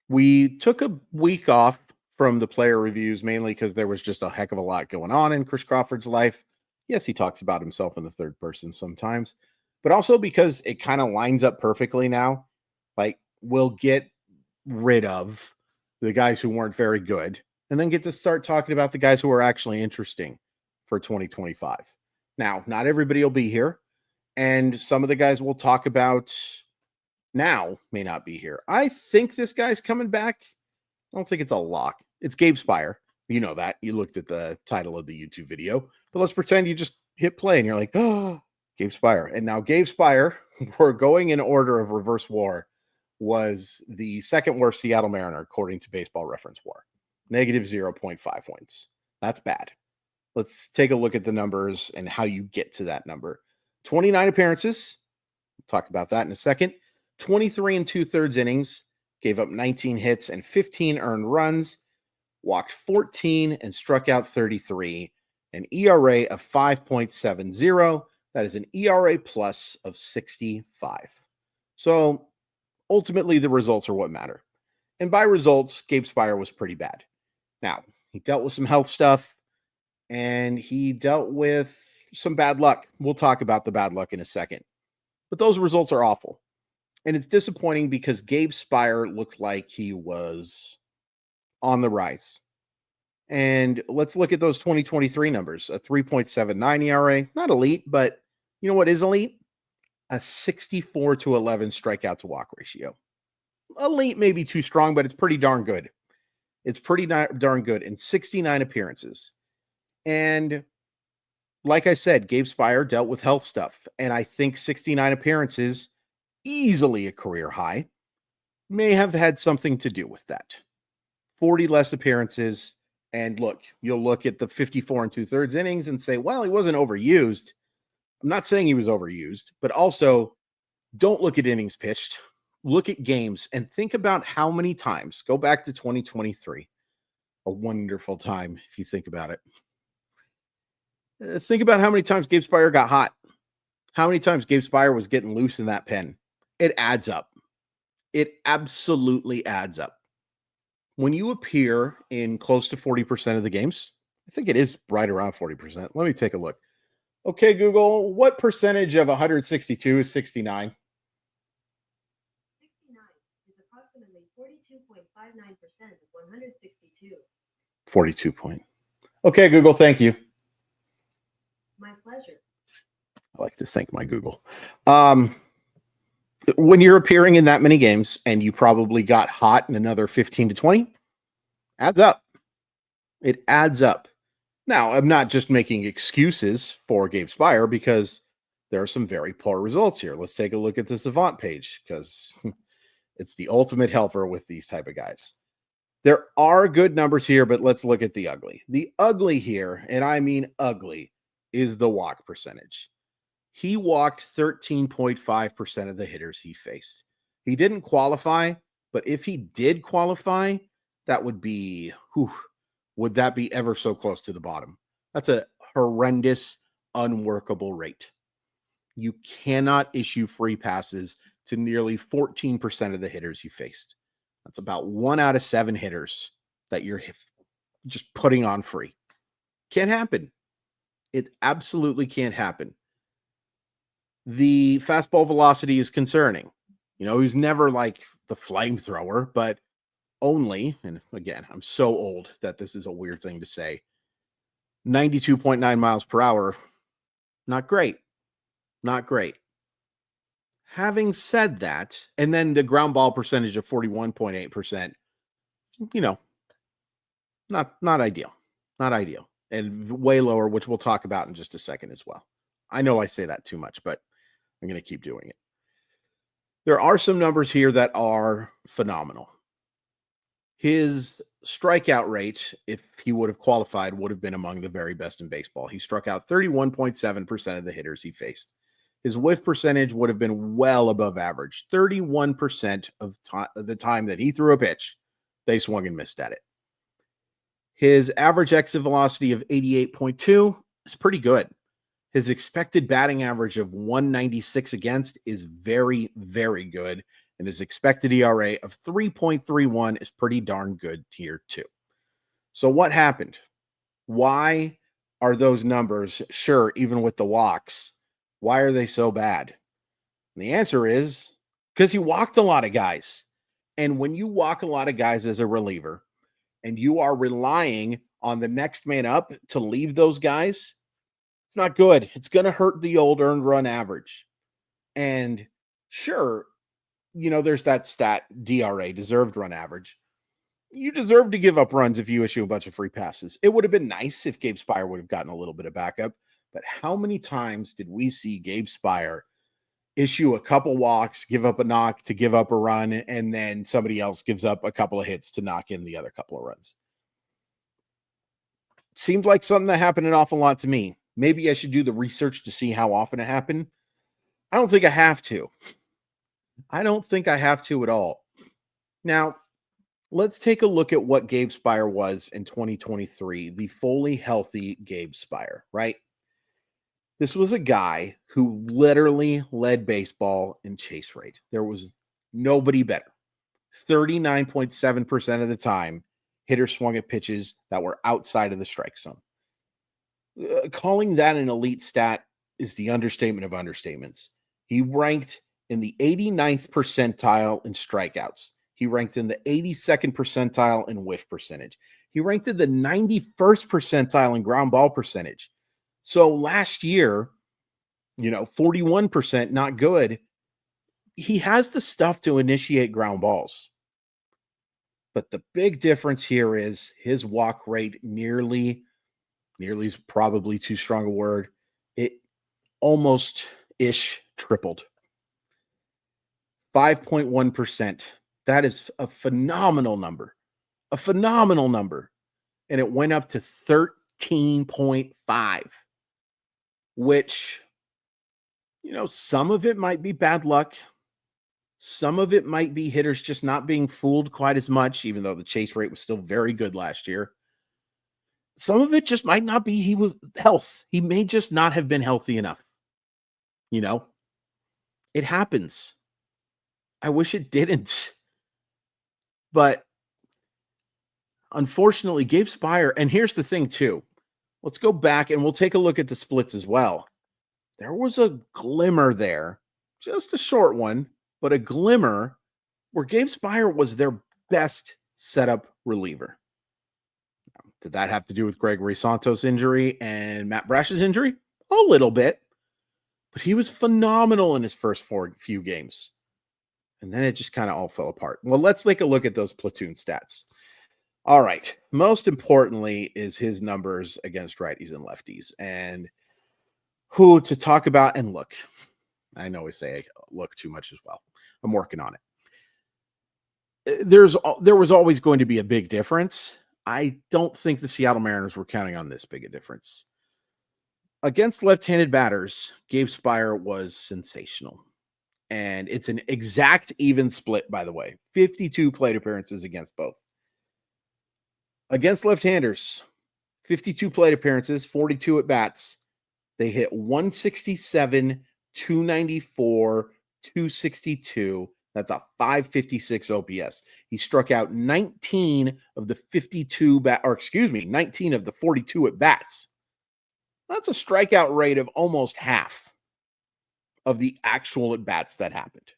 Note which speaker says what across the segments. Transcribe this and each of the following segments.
Speaker 1: We took a week off from the player reviews, mainly because there was just a heck of a lot going on in Chris Crawford's life. Yes, he talks about himself in the third person sometimes, but also because it kind of lines up perfectly now. Like, we'll get rid of the guys who weren't very good and then get to start talking about the guys who are actually interesting for 2025. Now, not everybody will be here, and some of the guys we'll talk about now may not be here. I think this guy's coming back. I don't think it's a lock. It's Gabe Speier. You know that. You looked at the title of the YouTube video. But let's pretend you just hit play and you're like, oh, Gabe Speier. And now Gabe Speier, we're going in order of reverse war, was the second worst Seattle Mariner according to Baseball Reference WAR. Negative 0.5 points. That's bad. Let's take a look at the numbers and how you get to that number. 29 appearances. We'll talk about that in a second. 23 and 2/3 innings. Gave up 19 hits and 15 earned runs. Walked 14 and struck out 33. An ERA of 5.70. That is an ERA plus of 65. So ultimately, the results are what matter. And by results, Gabe Speier was pretty bad. Now, he dealt with some health stuff, and he dealt with some bad luck. We'll talk about the bad luck in a second. But those results are awful. And it's disappointing because Gabe Speier looked like he was on the rise. And let's look at those 2023 numbers. A 3.79 ERA, not elite, but you know what is elite? A 64-11 strikeout to walk ratio. Elite may be too strong, but it's pretty darn good. It's pretty darn good in 69 appearances. And like I said, Gabe Speier dealt with health stuff. And I think 69 appearances, easily a career high, may have had something to do with that. 40 less appearances. And look, you'll look at the 54 and 2/3 innings and say, well, he wasn't overused. I'm not saying he was overused, but also don't look at innings pitched. Look at games and think about how many times. Go back to 2023. A wonderful time if you think about it. Think about how many times Gabe Speier got hot. How many times Gabe Speier was getting loose in that pen. It adds up. It absolutely adds up. When you appear in close to 40% of the games, I think it is right around 40%. Let me take a look. Okay, Google, what percentage of 162 is 69?
Speaker 2: 69 is approximately 42.59% of 162.
Speaker 1: 42 point. Okay, Google, thank you.
Speaker 2: My pleasure.
Speaker 1: I like to thank my Google. When you're appearing in that many games and you probably got hot in another 15 to 20, adds up. It adds up. Now, I'm not just making excuses for Gabe Speier because there are some very poor results here. Let's take a look at the Savant page because it's the ultimate helper with these type of guys. There are good numbers here, but let's look at the ugly. The ugly here, and I mean ugly, is the walk percentage. He walked 13.5% of the hitters he faced. He didn't qualify, but if he did qualify, that would be, would that be ever so close to the bottom? That's a horrendous, unworkable rate. You cannot issue free passes to nearly 14% of the hitters you faced. That's about 1 out of 7 hitters that you're just putting on free. Can't happen. It absolutely can't happen. The fastball velocity is concerning. You know, he's never like the flamethrower, but only, and again, I'm so old that this is a weird thing to say, 92.9 miles per hour. Not great. Not great. Having said that, and then the ground ball percentage of 41.8%, you know, not ideal. Not ideal. And way lower, which we'll talk about in just a second as well. I know I say that too much, but I'm going to keep doing it. There are some numbers here that are phenomenal. His strikeout rate, if he would have qualified, would have been among the very best in baseball. He struck out 31.7% of the hitters he faced. His whiff percentage would have been well above average. 31% of the time that he threw a pitch, they swung and missed at it. His average exit velocity of 88.2 is pretty good. His expected batting average of 196 against is very, very good. and his expected ERA of 3.31 is pretty darn good here, too. So, what happened? Why are those numbers, sure, even with the walks, why are they so bad? And the answer is because he walked a lot of guys. And when you walk a lot of guys as a reliever and you are relying on the next man up to leave those guys, it's not good. It's going to hurt the old earned run average. And sure, there's that stat DRA, deserved run average. You deserve to give up runs if you issue a bunch of free passes. It would have been nice if Gabe Speier would have gotten a little bit of backup. But how many times did we see Gabe Speier issue a couple walks, give up a knock to give up a run, and then somebody else gives up a couple of hits to knock in the other couple of runs? Seemed like something that happened an awful lot to me. Maybe I should do the research to see how often it happened. I don't think I have to. I don't think I have to at all. Now, let's take a look at what Gabe Speier was in 2023, the fully healthy Gabe Speier, right? This was a guy who literally led baseball in chase rate. There was nobody better. 39.7% of the time, hitters swung at pitches that were outside of the strike zone. Calling that an elite stat is the understatement of understatements. He ranked in the 89th percentile in strikeouts. He ranked in the 82nd percentile in whiff percentage. He ranked in the 91st percentile in ground ball percentage. So last year, 41%, not good. He has the stuff to initiate ground balls. But the big difference here is his walk rate nearly is probably too strong a word. It almost-ish tripled. 5.1%. That is a phenomenal number. A phenomenal number. And it went up to 13.5, which, some of it might be bad luck. Some of it might be hitters just not being fooled quite as much, even though the chase rate was still very good last year. Some of it just might not be he was health. He may just not have been healthy enough. It happens. I wish it didn't. But unfortunately, Gabe Speier, and here's the thing too. Let's go back and we'll take a look at the splits as well. There was a glimmer there, just a short one, but a glimmer where Gabe Speier was their best setup reliever. Did that have to do with Gregory Santos' injury and Matt Brash's injury? A little bit. But he was phenomenal in his first few games. And then it just kind of all fell apart. Well, let's take a look at those platoon stats. All right. Most importantly is his numbers against righties and lefties. And who to talk about. And look, I know we say I look too much as well. I'm working on it. There was always going to be a big difference. I don't think the Seattle Mariners were counting on this big a difference. Against left-handed batters, Gabe Speier was sensational. And it's an exact even split, by the way. 52 plate appearances against both. Against left-handers, 52 plate appearances, 42 at-bats. They hit 167, 294, 262. That's a 556 OPS. He struck out 19 of the 19 of the 42 at-bats. That's a strikeout rate of almost half of the actual at-bats that happened.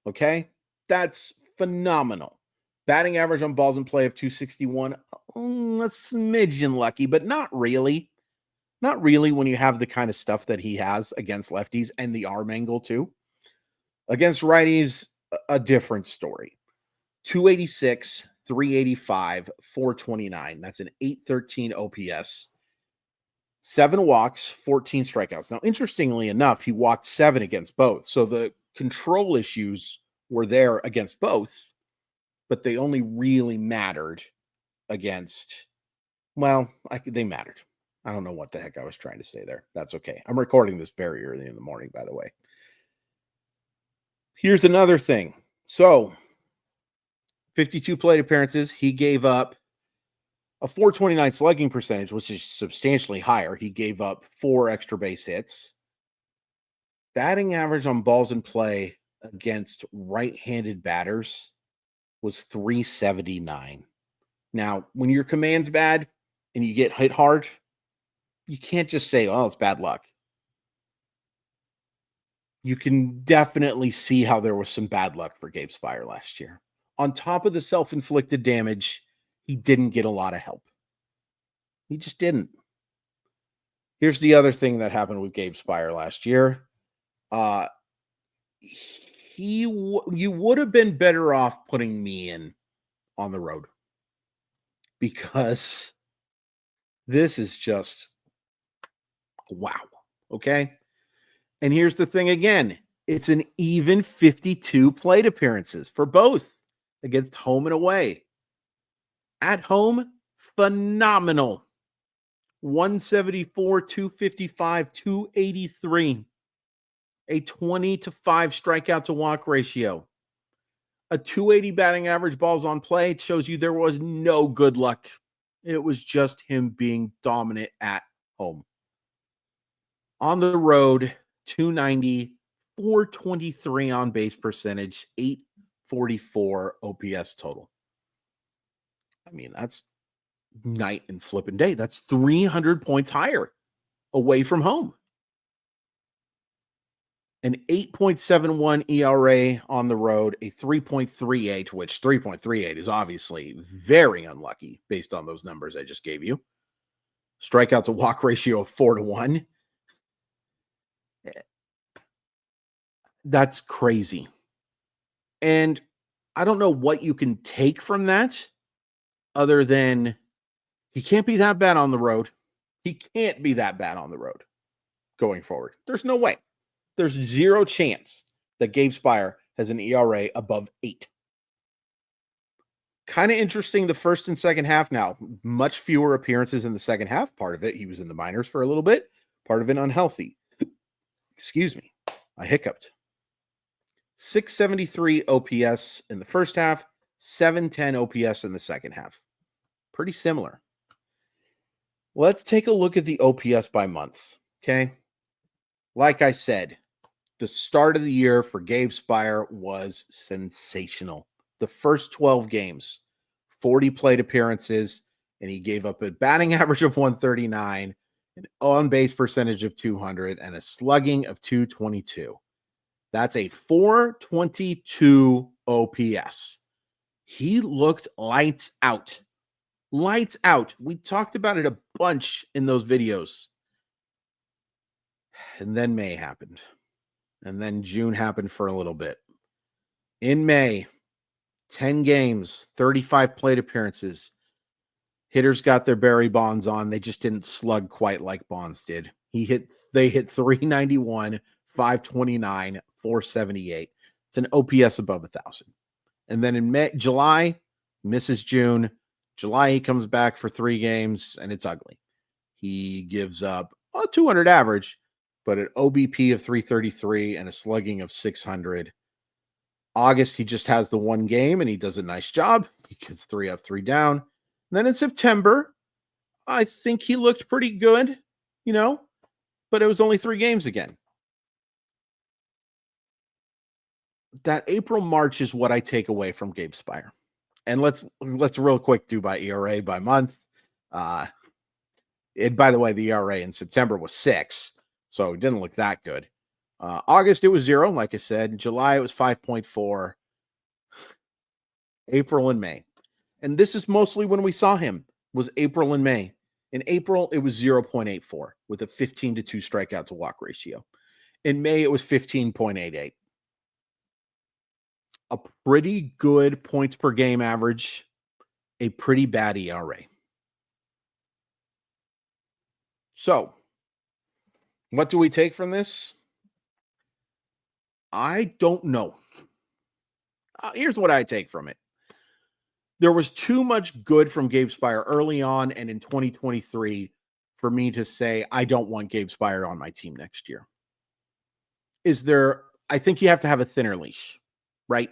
Speaker 1: Okay? That's phenomenal. Batting average on balls in play of 261. A smidgen lucky, but not really. Not really when you have the kind of stuff that he has against lefties and the arm angle too. Against righties, a different story. 286, 385, 429. That's an 813 OPS. 7 walks, 14 strikeouts. Now, interestingly enough, he walked 7 against both. So the control issues were there against both, but they only really mattered against, they mattered. I don't know what the heck I was trying to say there. That's okay. I'm recording this very early in the morning, by the way. Here's another thing. So, 52 plate appearances. He gave up a 429 slugging percentage, which is substantially higher. He gave up 4 extra base hits. Batting average on balls in play against right-handed batters was 379. Now, when your command's bad and you get hit hard, you can't just say, oh, it's bad luck. You can definitely see how there was some bad luck for Gabe Speier last year. On top of the self-inflicted damage, he didn't get a lot of help. He just didn't. Here's the other thing that happened with Gabe Speier last year. You would have been better off putting me in on the road, because this is just wow. Okay. And here's the thing again, it's an even 52 plate appearances for both against home and away. At home, phenomenal. 174, 255, 283. A 20-5 strikeout to walk ratio. A 280 batting average, balls on play. It shows you there was no good luck. It was just him being dominant at home. On the road, 290, 423 on base percentage, 844 OPS total. I mean, that's night and flipping day. That's 300 points higher away from home. An 8.71 ERA on the road, a 3.38, which 3.38 is obviously very unlucky based on those numbers I just gave you. Strikeout to walk ratio of 4-1. That's crazy. And I don't know what you can take from that other than he can't be that bad on the road. He can't be that bad on the road going forward. There's no way. There's zero chance that Gabe Speier has an ERA above 8. Kind of interesting the first and second half now. Much fewer appearances in the second half. Part of it, he was in the minors for a little bit. Part of it, unhealthy. Excuse me. I hiccuped. 673 OPS in the first half, 710 OPS in the second half. Pretty similar. Let's take a look at the OPS by month, okay? Like I said, the start of the year for Gabe Speier was sensational. The first 12 games, 40 plate appearances, and he gave up a batting average of 139, an on-base percentage of 200, and a slugging of 222. That's a 422 OPS. He looked lights out. Lights out. We talked about it a bunch in those videos. And then May happened. And then June happened for a little bit. In May, 10 games, 35 plate appearances. Hitters got their Barry Bonds on. They just didn't slug quite like Bonds did. They hit 391, 529, 478. It's an OPS above 1,000. And then in July, misses June. July, he comes back for 3 games, and it's ugly. He gives up a 200 average, but an OBP of 333 and a slugging of 600. August, he just has the one game, and he does a nice job. He gets 3 up, 3 down. And then in September, I think he looked pretty good, but it was only 3 games again. That April, March is what I take away from Gabe Speier. And let's real quick do by ERA by month. By the way, the ERA in September was 6, so it didn't look that good. August, it was 0, like I said. July, it was 5.4. April and May. And this is mostly when we saw him, was April and May. In April, it was 0.84 with a 15-2 strikeout to walk ratio. In May, it was 15.88. A pretty good points per game average, a pretty bad ERA. So, what do we take from this? I don't know. Here's what I take from it. There was too much good from Gabe Speier early on and in 2023 for me to say, I don't want Gabe Speier on my team next year. I think you have to have a thinner leash, right?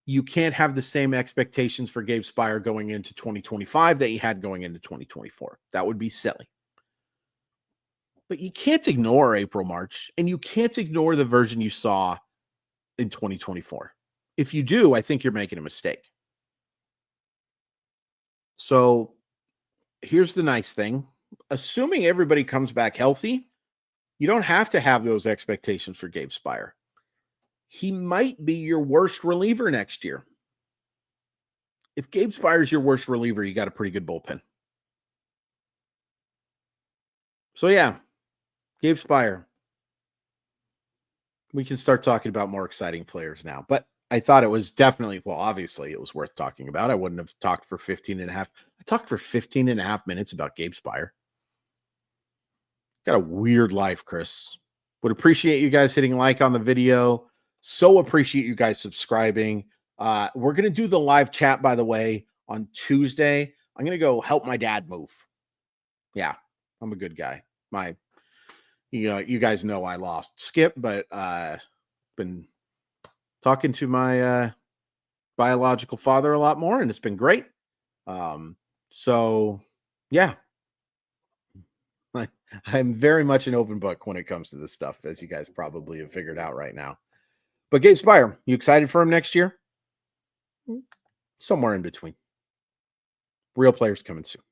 Speaker 1: You can't have the same expectations for Gabe Speier going into 2025 that you had going into 2024. That would be silly. But you can't ignore April, March, and you can't ignore the version you saw in 2024. If you do, I think you're making a mistake. So here's the nice thing. Assuming everybody comes back healthy, you don't have to have those expectations for Gabe Speier. He might be your worst reliever next year. If Gabe Speier is your worst reliever, you got a pretty good bullpen. So yeah, Gabe Speier. We can start talking about more exciting players now. But I thought it was definitely, well, obviously it was worth talking about. I wouldn't have talked for 15 and a half. I talked for 15 and a half minutes about Gabe Speier. Got a weird life, Chris. Would appreciate you guys hitting like on the video. So appreciate you guys subscribing. We're going to do the live chat, by the way, on Tuesday. I'm going to go help my dad move. Yeah, I'm a good guy. You guys know I lost Skip, but been talking to my biological father a lot more, and it's been great. So yeah, I'm very much an open book when it comes to this stuff, as you guys probably have figured out right now. But Gabe Speier, you excited for him next year? Somewhere in between. Real players coming soon.